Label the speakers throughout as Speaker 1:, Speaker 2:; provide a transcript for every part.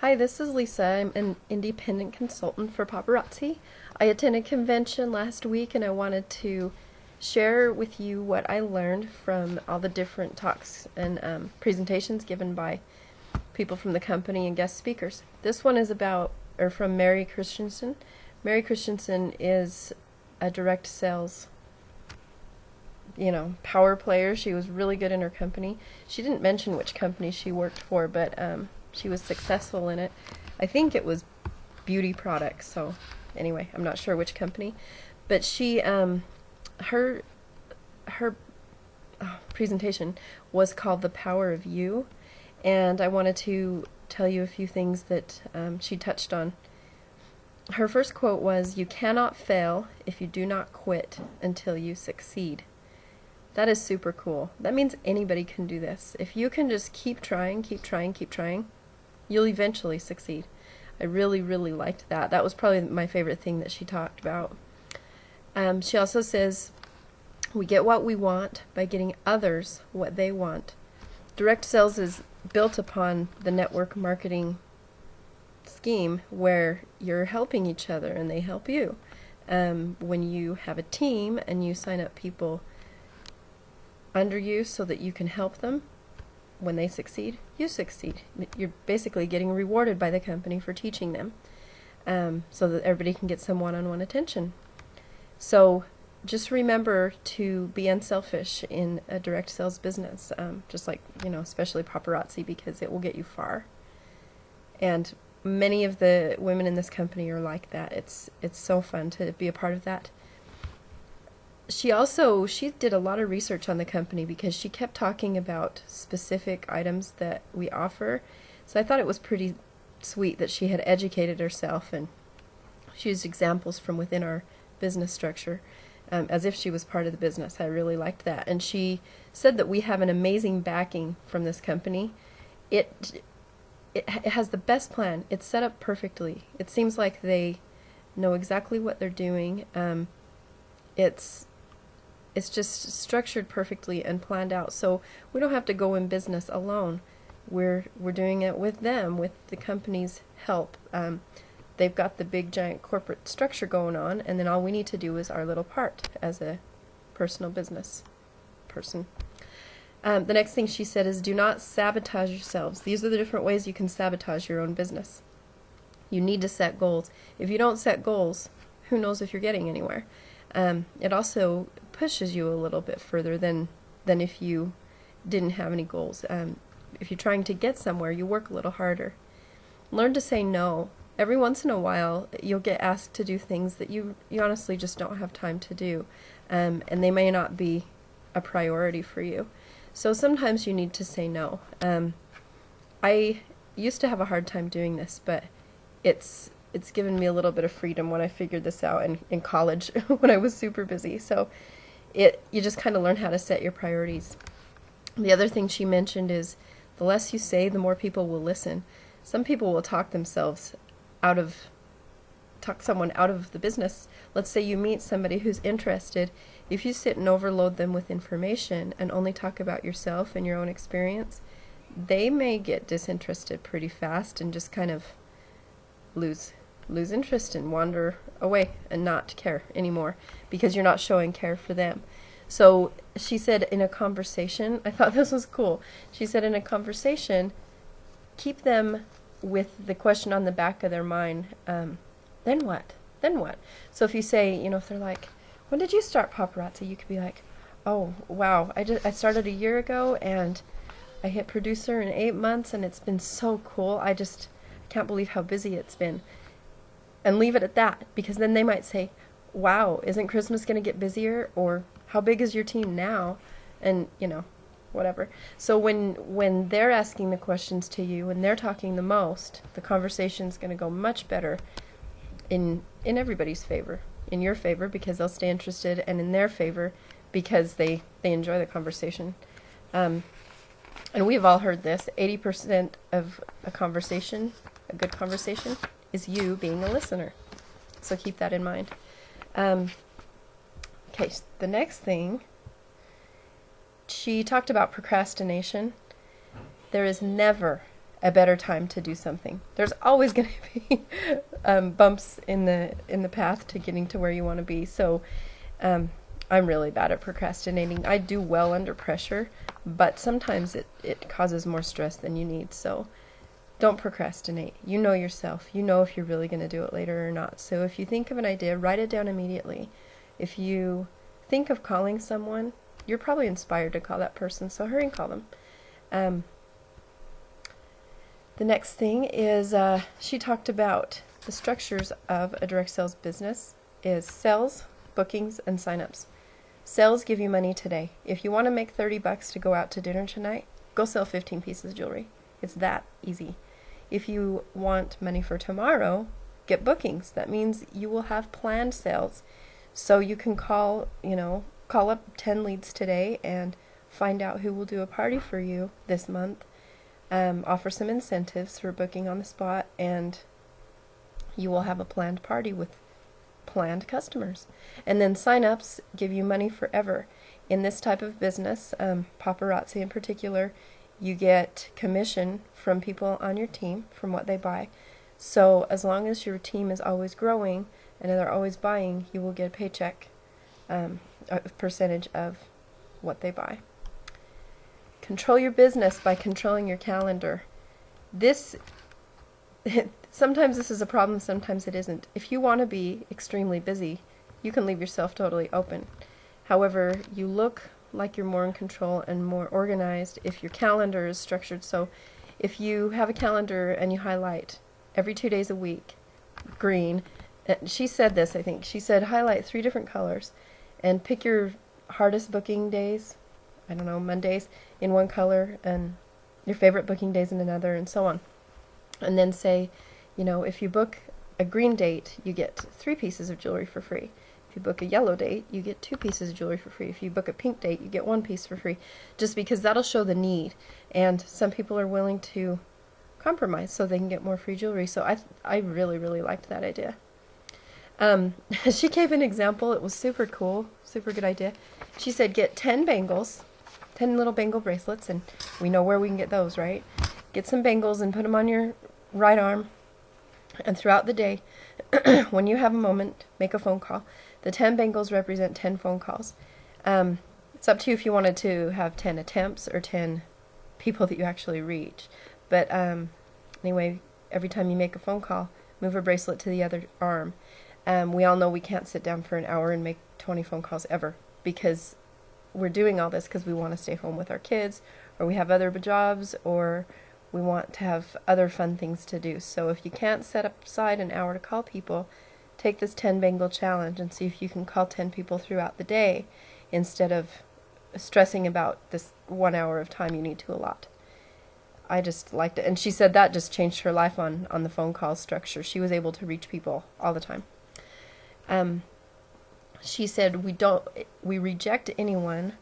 Speaker 1: Hi, this is Lisa. I'm an independent consultant for Paparazzi. I attended a convention last week and I wanted to share with you what I learned from all the different talks and presentations given by people from the company and guest speakers. This one is from Mary Christensen. Mary Christensen is a direct sales, power player. She was really good in her company. She didn't mention which company she worked for, but she was successful in it. I think it was beauty products. So anyway, I'm not sure which company, but her presentation was called The Power of You, and I wanted to tell you a few things that she touched on. Her first quote was, "You cannot fail if you do not quit until you succeed." That is super cool. That means anybody can do this. If you can just keep trying, you'll eventually succeed. I really, really liked that. That was probably my favorite thing that she talked about. She also says, we get what we want by getting others what they want. Direct sales is built upon the network marketing scheme where you're helping each other and they help you. When you have a team and you sign up people under you so that you can help them, when they succeed, you succeed. You're basically getting rewarded by the company for teaching them, so that everybody can get some one-on-one attention. So just remember to be unselfish in a direct sales business, just like, especially Paparazzi, because it will get you far. And many of the women in this company are like that. It's so fun to be a part of that. She did a lot of research on the company because she kept talking about specific items that we offer. So I thought it was pretty sweet that she had educated herself and she used examples from within our business structure, as if she was part of the business. I really liked that. And she said that we have an amazing backing from this company. It has the best plan. It's set up perfectly. It seems like they know exactly what they're doing. It's just structured perfectly and planned out, so we don't have to go in business alone. We're doing it with them, with the company's help. They've got the big giant corporate structure going on, and then all we need to do is our little part as a personal business person. The next thing she said is, do not sabotage yourselves. These are the different ways you can sabotage your own business. You need to set goals. If you don't set goals, who knows if you're getting anywhere. It also pushes you a little bit further than if you didn't have any goals. If you're trying to get somewhere, you work a little harder. Learn to say no. Every once in a while, you'll get asked to do things that you honestly just don't have time to do, and they may not be a priority for you. So sometimes you need to say no. I used to have a hard time doing this, but it's given me a little bit of freedom when I figured this out in college when I was super busy. So you just kind of learn how to set your priorities. The other thing she mentioned is the less you say, the more people will listen. Some people will talk someone out of the business. Let's say you meet somebody who's interested. If you sit and overload them with information and only talk about yourself and your own experience, they may get disinterested pretty fast and just kind of lose interest and wander away and not care anymore because you're not showing care for them. So she said in a conversation, I thought this was cool. She said in a conversation, keep them with the question on the back of their mind, then what? Then what? So if you say, if they're like, when did you start Paparazzi? You could be like, oh, wow, I started a year ago and I hit producer in 8 months and it's been so cool. I can't believe how busy it's been. And leave it at that, because then they might say, wow, isn't Christmas going to get busier? Or how big is your team now? And, whatever. So when they're asking the questions to you and they're talking the most, the conversation's going to go much better in everybody's favor. In your favor because they'll stay interested, and in their favor because they enjoy the conversation. And we've all heard this, 80% of a good conversation, is you being a listener. So keep that in mind. Okay, the next thing, she talked about procrastination. There is never, a better time to do something. There's always going to be bumps in the path to getting to where you want to be. So I'm really bad at procrastinating. I do well under pressure, but sometimes it causes more stress than you need. So don't procrastinate. You know yourself. You know if you're really going to do it later or not. So if you think of an idea, write it down immediately. If you think of calling someone, you're probably inspired to call that person, so hurry and call them. The next thing is she talked about the structures of a direct sales business is sales, bookings, and signups. Sales give you money today. If you want to make $30 to go out to dinner tonight, go sell 15 pieces of jewelry. It's that easy. If you want money for tomorrow, get bookings. That means you will have planned sales. So you can call up 10 leads today and find out who will do a party for you this month. Offer some incentives for booking on the spot, and you will have a planned party with planned customers. And then sign-ups give you money forever. In this type of business, Paparazzi in particular, you get commission from people on your team from what they buy. So as long as your team is always growing and they're always buying, you will get a paycheck, a percentage of what they buy. Control your business by controlling your calendar. Sometimes this is a problem, sometimes it isn't. If you want to be extremely busy, you can leave yourself totally open. However, you look like you're more in control and more organized if your calendar is structured. So if you have a calendar and you highlight every 2 days a week, green, she said this, I think. She said highlight 3 different colors and pick your hardest booking days, I don't know, Mondays, in one color, and your favorite booking days in another, and so on. And then say, if you book a green date, you get 3 pieces of jewelry for free. If you book a yellow date, you get 2 pieces of jewelry for free. If you book a pink date, you get 1 piece for free. Just because that'll show the need. And some people are willing to compromise so they can get more free jewelry. So I really, really liked that idea. She gave an example. It was super cool, super good idea. She said get 10 bangles, 10 little bangle bracelets, and we know where we can get those, right? Get some bangles and put them on your right arm. And throughout the day, when you have a moment, make a phone call. The 10 bangles represent 10 phone calls. It's up to you if you wanted to have 10 attempts or 10 people that you actually reach. But anyway, every time you make a phone call, move a bracelet to the other arm. We all know we can't sit down for an hour and make 20 phone calls ever, because we're doing all this because we want to stay home with our kids, or we have other jobs, or we want to have other fun things to do. So if you can't set aside an hour to call people, take this 10 bangle challenge and see if you can call 10 people throughout the day instead of stressing about this 1 hour of time you need to allot. I just liked it. And she said that just changed her life on the phone call structure. She was able to reach people all the time. She said we reject anyone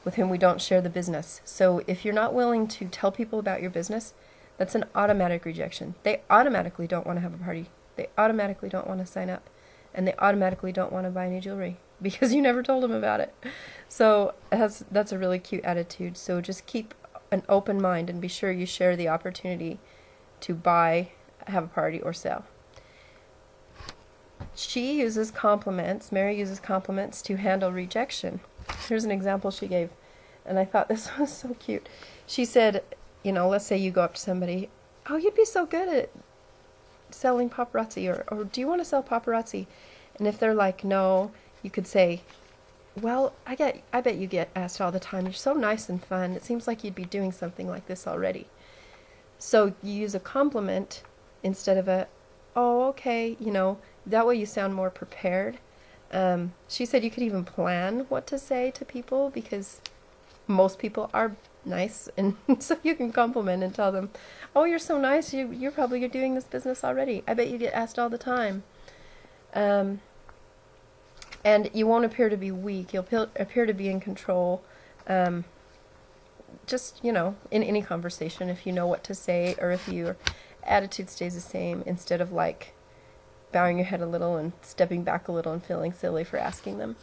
Speaker 1: with whom we don't share the business. So if you're not willing to tell people about your business, that's an automatic rejection. They automatically don't want to have a party. They automatically don't want to sign up. And they automatically don't want to buy any jewelry because you never told them about it. So that's a really cute attitude. So just keep an open mind and be sure you share the opportunity to buy, have a party, or sell. She uses compliments, Mary uses compliments to handle rejection. Here's an example she gave, and I thought this was so cute. She said, let's say you go up to somebody, oh, you'd be so good at selling paparazzi, or do you want to sell paparazzi? And if they're like, no, you could say, well, I bet you get asked all the time. You're so nice and fun. It seems like you'd be doing something like this already. So you use a compliment instead of a, oh, okay, that way you sound more prepared. She said you could even plan what to say to people because most people are nice, and so you can compliment and tell them, oh, you're so nice, you're probably doing this business already. I bet you get asked all the time. And you won't appear to be weak. You'll appear to be in control. Just, in any conversation, if you know what to say, or if your attitude stays the same, instead of like bowing your head a little and stepping back a little and feeling silly for asking them.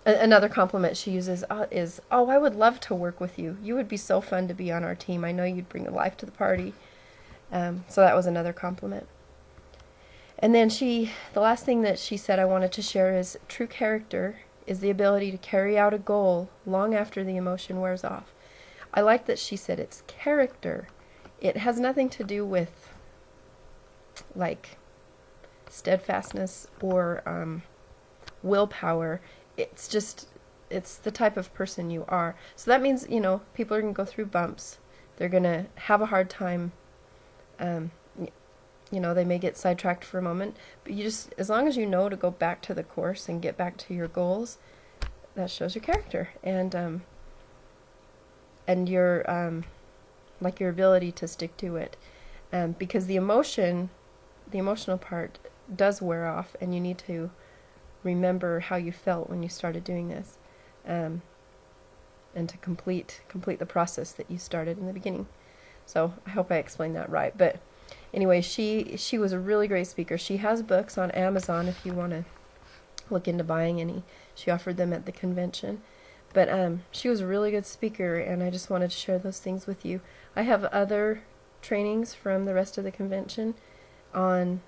Speaker 1: Another compliment she uses is, "Oh, I would love to work with you. You would be so fun to be on our team. I know you'd bring life to the party." So that was another compliment. And then the last thing that she said I wanted to share is, true character is the ability to carry out a goal long after the emotion wears off. I like that she said it's character. It has nothing to do with like steadfastness or willpower. It's just, it's the type of person you are. So that means, you know, people are going to go through bumps. They're going to have a hard time. You know, they may get sidetracked for a moment, but you just, as long as you know to go back to the course and get back to your goals, that shows your character and your like your ability to stick to it, because the emotional part does wear off, and you need to remember how you felt when you started doing this, and to complete the process that you started in the beginning. So I hope I explained that right. But anyway, she was a really great speaker. She has books on Amazon if you want to look into buying any. She offered them at the convention. But she was a really good speaker, and I just wanted to share those things with you. I have other trainings from the rest of the convention on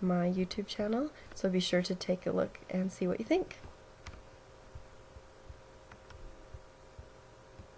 Speaker 1: my YouTube channel, so be sure to take a look and see what you think.